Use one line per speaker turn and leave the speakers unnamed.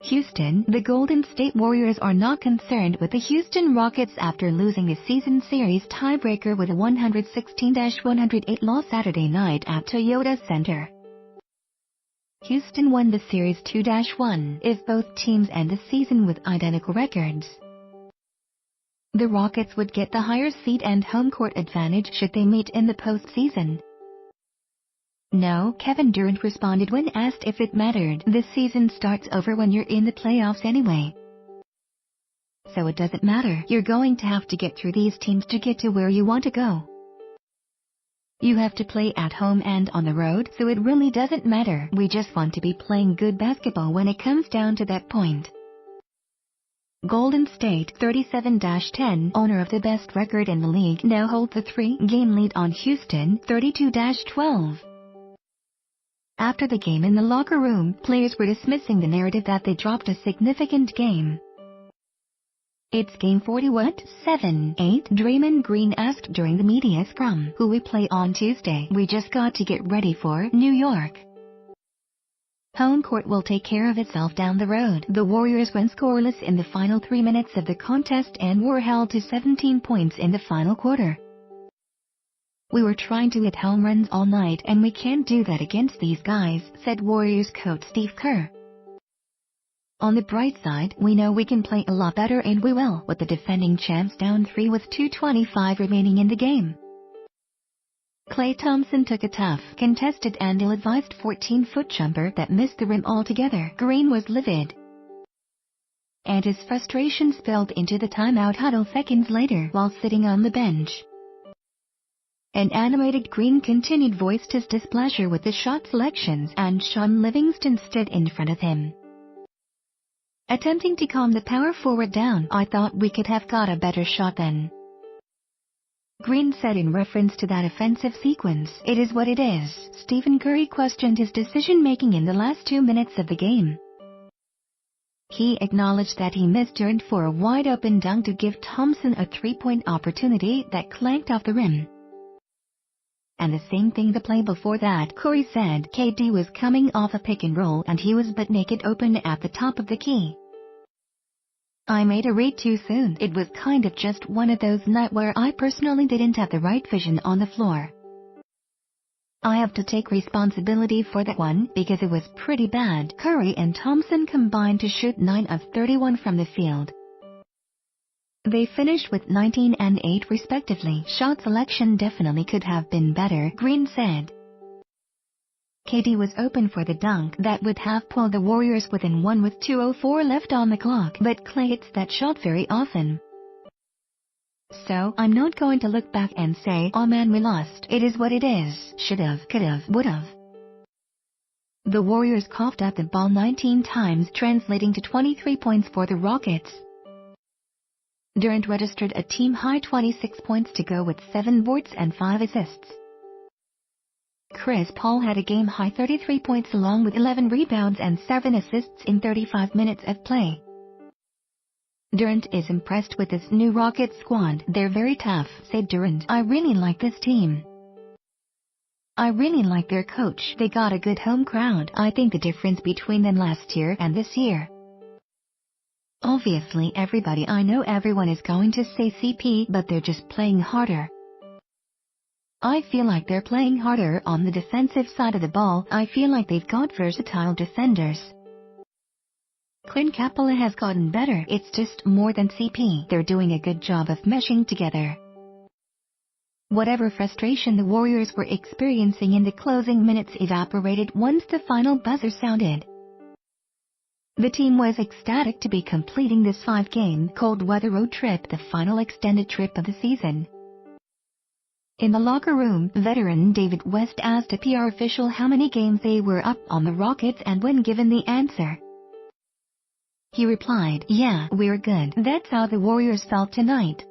Houston, the Golden State Warriors are not concerned with the Houston Rockets after losing the season series tiebreaker with a 116-108 loss Saturday night at Toyota Center. Houston won the series 2-1 if both teams end the season with identical records. The Rockets would get the higher seed and home court advantage should they meet in the postseason. No, Kevin Durant responded when asked if it mattered. The season starts over when you're in the playoffs anyway. So it doesn't matter. You're going to have to get through these teams to get to where you want to go. You have to play at home and on the road, so it really doesn't matter. We just want to be playing good basketball when it comes down to that point. Golden State, 37-10, owner of the best record in the league, now hold the 3-game lead on Houston, 32-12. After the game in the locker room, players were dismissing the narrative that they dropped a significant game. "It's game 40 what? 7-8, Draymond Green asked during the media scrum. Who we play on Tuesday? We just got to get ready for New York. Home court will take care of itself down the road." The Warriors went scoreless in the final 3 minutes of the contest and were held to 17 points in the final quarter. "We were trying to hit home runs all night and we can't do that against these guys," said Warriors coach Steve Kerr. "On the bright side, we know we can play a lot better and we will," with the defending champs down 3 with 2:25 remaining in the game. Klay Thompson took a tough, contested and ill-advised 14-foot jumper that missed the rim altogether. Green was livid, and his frustration spilled into the timeout huddle seconds later while sitting on the bench. An animated Green continued voiced his displeasure with the shot selections, and Sean Livingston stood in front of him, attempting to calm the power forward down. "I thought we could have got a better shot then," Green said in reference to that offensive sequence. "It is what it is." Stephen Curry questioned his decision-making in the last 2 minutes of the game. He acknowledged that he missed Durant for a wide-open dunk to give Thompson a 3-point opportunity that clanked off the rim. And the same thing the play before that, Curry said. "KD was coming off a pick and roll and he was butt naked open at the top of the key. I made a read too soon. It was kind of just one of those nights where I personally didn't have the right vision on the floor. I have to take responsibility for that one because it was pretty bad." Curry and Thompson combined to shoot 9 of 31 from the field. They finished with 19 and 8 respectively. "Shot selection definitely could have been better," Green said. KD was open for the dunk that would have pulled the Warriors within 1 with 2:04 left on the clock, but Klay hits that shot very often. "So, I'm not going to look back and say, oh man, we lost. It is what it is. Should've, could've, would've." The Warriors coughed up the ball 19 times, translating to 23 points for the Rockets. Durant registered a team-high 26 points to go with 7 boards and 5 assists. Chris Paul had a game-high 33 points along with 11 rebounds and 7 assists in 35 minutes of play. Durant is impressed with this new Rockets squad. "They're very tough," said Durant. "I really like this team. I really like their coach. They got a good home crowd. I think the difference between them last year and this year. Obviously everyone is going to say CP, but they're just playing harder. I feel like they're playing harder on the defensive side of the ball. I feel like they've got versatile defenders. Clint Capela has gotten better. It's just more than CP. They're doing a good job of meshing together." Whatever frustration the Warriors were experiencing in the closing minutes evaporated once the final buzzer sounded. The team was ecstatic to be completing this 5-game cold-weather road trip, the final extended trip of the season. In the locker room, veteran David West asked a PR official how many games they were up on the Rockets, and when given the answer, he replied, "Yeah, we're good." That's how the Warriors felt tonight.